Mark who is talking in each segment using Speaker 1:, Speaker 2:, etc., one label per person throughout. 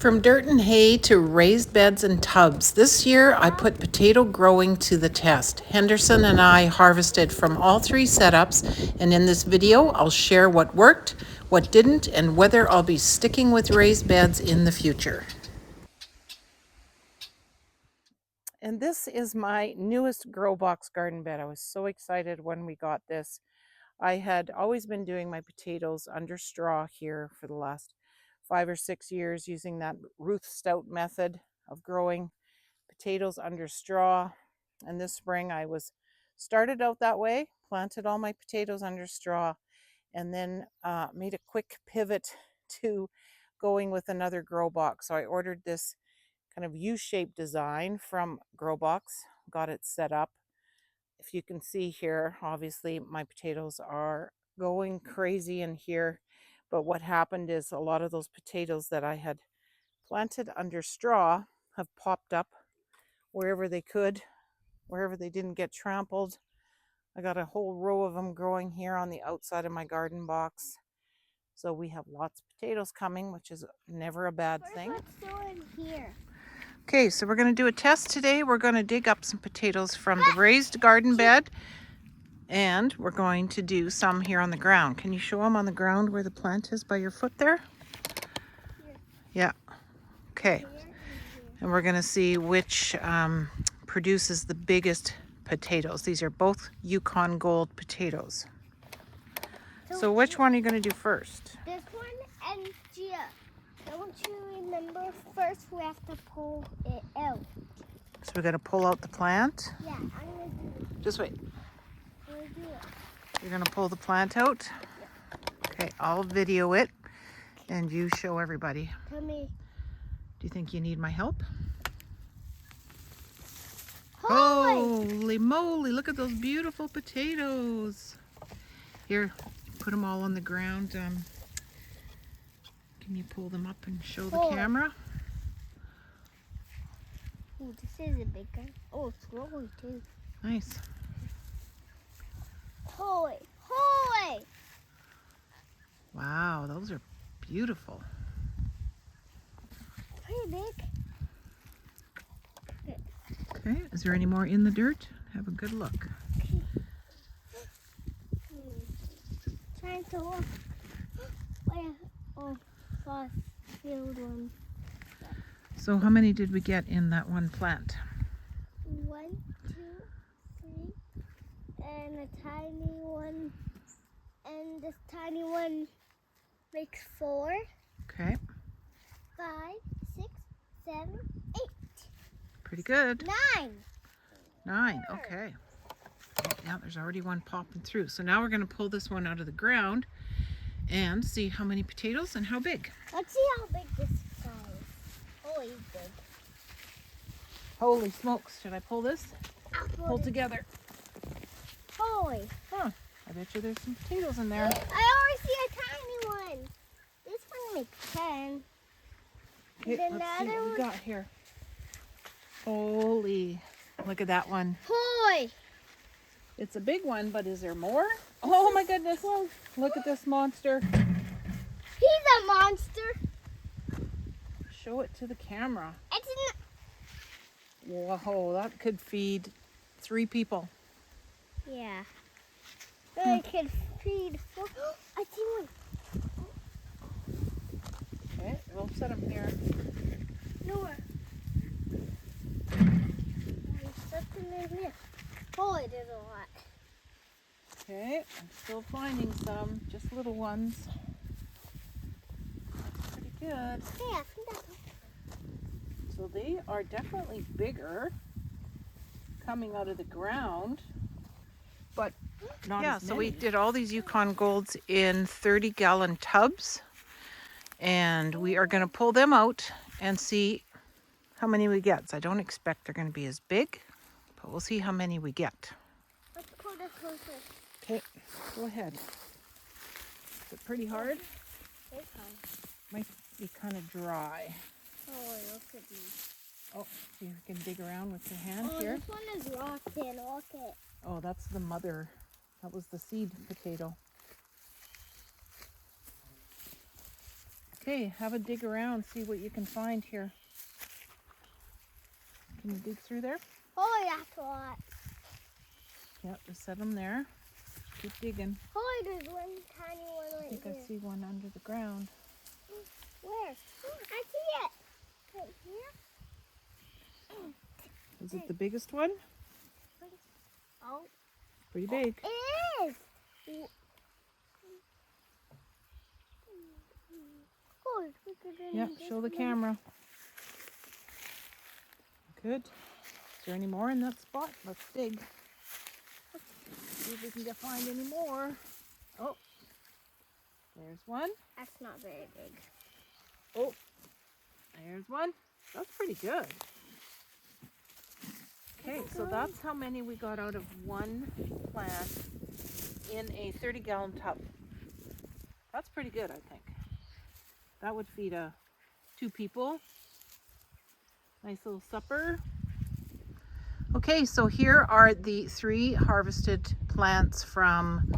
Speaker 1: From dirt and hay to raised beds and tubs, this year I put potato growing to the test. Henderson and I harvested from all three setups, and in this video I'll share what worked, what didn't, and whether I'll be sticking with raised beds in the future. And this is my newest grow box garden bed. I was so excited when we got this. I had always been doing my potatoes under straw here for the last 5 or 6 years using that Ruth Stout method of growing potatoes under straw. And this spring I started out that way, planted all my potatoes under straw, and then made a quick pivot to going with another grow box. So I ordered this kind of U-shaped design from Grow Box, got it set up. If you can see here, obviously my potatoes are going crazy in here, but what happened is a lot of those potatoes that I had planted under straw have popped up wherever they could, wherever they didn't get trampled. I got a whole row of them growing here on the outside of my garden box. So we have lots of potatoes coming, which is never a bad thing.
Speaker 2: What's going here?
Speaker 1: Okay, so we're going to do a test today. We're going to dig up some potatoes from the raised garden bed, and we're going to do some here on the ground. Can you show them on the ground where the plant is by your foot there?
Speaker 2: Here.
Speaker 1: Yeah. Okay.
Speaker 2: Here and here.
Speaker 1: And we're going to see which produces the biggest potatoes. These are both Yukon Gold potatoes. So which one are you going to do first?
Speaker 2: This one and Gia. Don't you remember first we have to pull it out?
Speaker 1: So we're going to pull out the plant.
Speaker 2: Yeah, I'm gonna do it.
Speaker 1: Just wait.
Speaker 2: I'm gonna do it.
Speaker 1: You're going to pull the plant out?
Speaker 2: Yeah.
Speaker 1: Okay, I'll video it and you show everybody.
Speaker 2: Tell me.
Speaker 1: Do you think you need my help?
Speaker 2: Holy!
Speaker 1: Holy moly, look at those beautiful potatoes. Here, put them all on the ground. Can you pull them up and show the camera?
Speaker 2: Oh, this is a big one. Oh, it's growing too.
Speaker 1: Nice.
Speaker 2: Holy! Holy!
Speaker 1: Wow, those are beautiful.
Speaker 2: Pretty big.
Speaker 1: Okay, is there any more in the dirt? Have a good look.
Speaker 2: Trying to look. Oh, fast field one.
Speaker 1: So how many did we get in that one plant?
Speaker 2: 1, 2, 3, and a tiny one, and this tiny one makes 4,
Speaker 1: Okay,
Speaker 2: 5, 6, 7, 8,
Speaker 1: pretty good.
Speaker 2: 9.
Speaker 1: 9, okay. Yeah, there's already one popping through. So now we're going to pull this one out of the ground and see how many potatoes and how big.
Speaker 2: Let's see how big this guy is. Oh, he's big.
Speaker 1: Holy smokes, should I pull this? Pull
Speaker 2: it.
Speaker 1: together.
Speaker 2: Holy.
Speaker 1: Huh, I bet you there's some potatoes in there.
Speaker 2: I always see a tiny one. This one makes 10.
Speaker 1: Okay,
Speaker 2: Then
Speaker 1: let's
Speaker 2: the
Speaker 1: see
Speaker 2: other
Speaker 1: what we
Speaker 2: one-
Speaker 1: got here. Holy, look at that one.
Speaker 2: Holy.
Speaker 1: It's a big one, but is there more? Oh my goodness, look at this monster.
Speaker 2: He's a monster.
Speaker 1: Show it to the camera.
Speaker 2: It's
Speaker 1: Whoa, that could feed 3 people.
Speaker 2: Yeah. I could feed 4. I see one.
Speaker 1: Okay, we'll set them here.
Speaker 2: Nowhere. Something in here. Holy, there's a lot.
Speaker 1: Okay, I'm still finding some, just little ones. That's pretty good.
Speaker 2: Hey, I think that's
Speaker 1: So they are definitely bigger coming out of the ground, but not as many. So we did all these Yukon Golds in 30-gallon tubs, and we are going to pull them out and see how many we get. So I don't expect they're going to be as big, but we'll see how many we get.
Speaker 2: Let's pull this closer.
Speaker 1: Okay, go ahead. Is it pretty hard?
Speaker 2: It's hard.
Speaker 1: Might be kind of dry.
Speaker 2: Oh, look at these.
Speaker 1: Oh, see if you can dig around with your hand here.
Speaker 2: This one is rotten. Look at.
Speaker 1: Oh, that's the mother. That was the seed potato. Okay, have a dig around, see what you can find here. Can you dig through there?
Speaker 2: Oh, that's a lot.
Speaker 1: Yep, just set them there. Keep digging.
Speaker 2: Oh, there's one tiny one
Speaker 1: I
Speaker 2: right
Speaker 1: think
Speaker 2: here.
Speaker 1: I see one under the ground.
Speaker 2: Where? Oh, I see it. Right here.
Speaker 1: Is it the biggest one?
Speaker 2: Oh.
Speaker 1: Pretty big.
Speaker 2: It is. Oh, it's bigger than
Speaker 1: Yeah,
Speaker 2: this
Speaker 1: show the
Speaker 2: one.
Speaker 1: camera. Good. Is there any more in that spot? Let's dig. See if we can find any more. Oh, there's one.
Speaker 2: That's not very big.
Speaker 1: Oh, there's one. That's pretty good. Okay, so that's how many we got out of one plant in a 30-gallon tub. That's pretty good, I think. That would feed 2 people. Nice little supper. Okay, so here are the 3 harvested plants from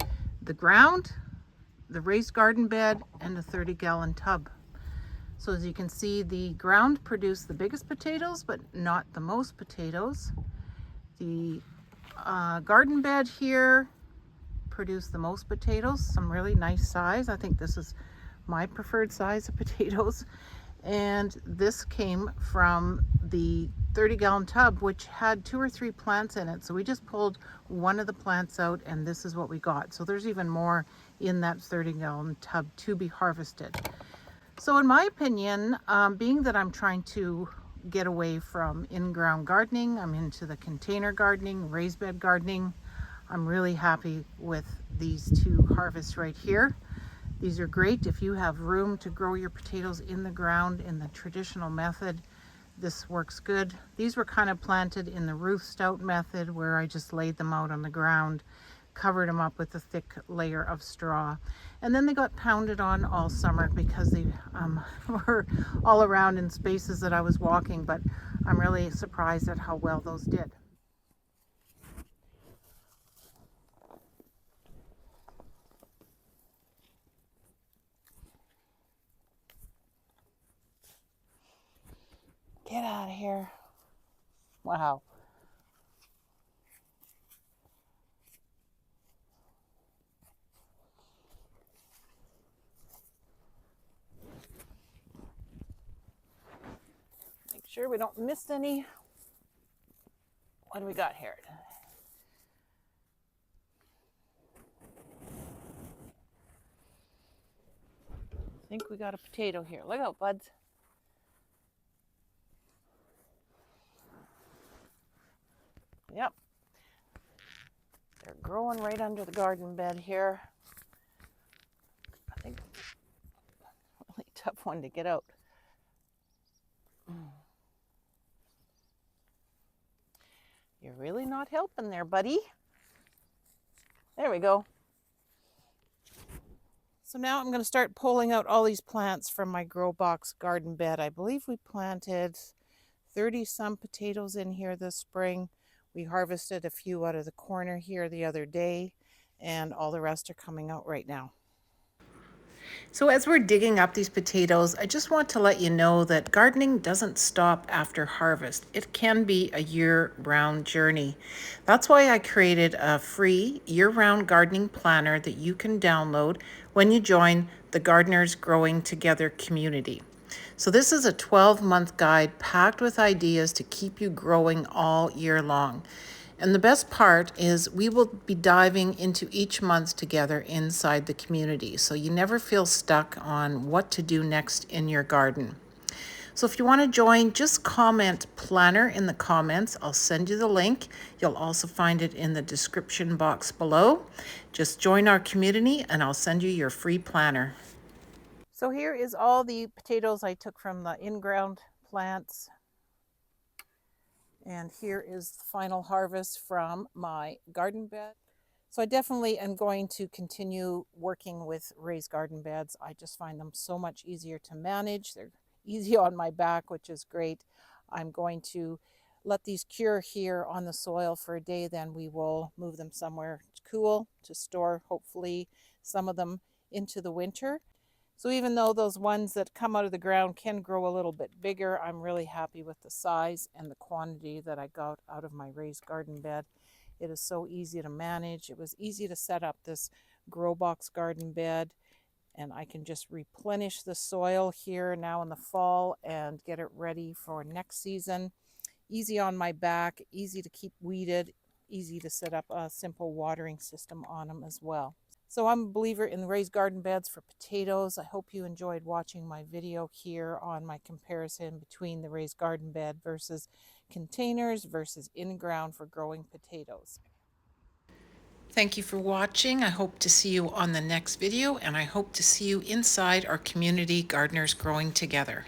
Speaker 1: the ground, the raised garden bed, and a 30-gallon tub. So as you can see, the ground produced the biggest potatoes, but not the most potatoes. The garden bed here produced the most potatoes, some really nice size. I think this is my preferred size of potatoes. And this came from the 30-gallon tub, which had 2 or 3 plants in it. So we just pulled one of the plants out, and this is what we got. So there's even more in that 30-gallon tub to be harvested. So in my opinion, being that I'm trying to get away from in-ground gardening, I'm into the container gardening, raised bed gardening, I'm really happy with these 2 harvests right here. These are great if you have room to grow your potatoes in the ground in the traditional method. This works good. These were kind of planted in the Ruth Stout method, where I just laid them out on the ground, covered them up with a thick layer of straw, and then they got pounded on all summer because they were all around in spaces that I was walking, but I'm really surprised at how well those did. Get out of here. Wow. Make sure we don't miss any. What do we got here? I think we got a potato here. Look out, buds. Yep. They're growing right under the garden bed here. I think really tough one to get out. You're really not helping there, buddy. There we go. So now I'm going to start pulling out all these plants from my grow box garden bed. I believe we planted 30 some potatoes in here this spring. We harvested a few out of the corner here the other day, and all the rest are coming out right now. So as we're digging up these potatoes, I just want to let you know that gardening doesn't stop after harvest. It can be a year-round journey. That's why I created a free year-round gardening planner that you can download when you join the Gardeners Growing Together community. So this is a 12-month guide packed with ideas to keep you growing all year long. And the best part is we will be diving into each month together inside the community, so you never feel stuck on what to do next in your garden. So if you want to join, just comment planner in the comments. I'll send you the link. You'll also find it in the description box below. Just join our community and I'll send you your free planner. So here is all the potatoes I took from the in-ground plants. And here is the final harvest from my garden bed. So I definitely am going to continue working with raised garden beds. I just find them so much easier to manage. They're easy on my back, which is great. I'm going to let these cure here on the soil for a day, then we will move them somewhere cool to store, hopefully, some of them into the winter. So even though those ones that come out of the ground can grow a little bit bigger, I'm really happy with the size and the quantity that I got out of my raised garden bed. It is so easy to manage. It was easy to set up this grow box garden bed, and I can just replenish the soil here now in the fall and get it ready for next season. Easy on my back, easy to keep weeded, easy to set up a simple watering system on them as well. So I'm a believer in raised garden beds for potatoes. I hope you enjoyed watching my video here on my comparison between the raised garden bed versus containers versus in-ground for growing potatoes. Thank you for watching. I hope to see you on the next video, and I hope to see you inside our community gardeners growing together.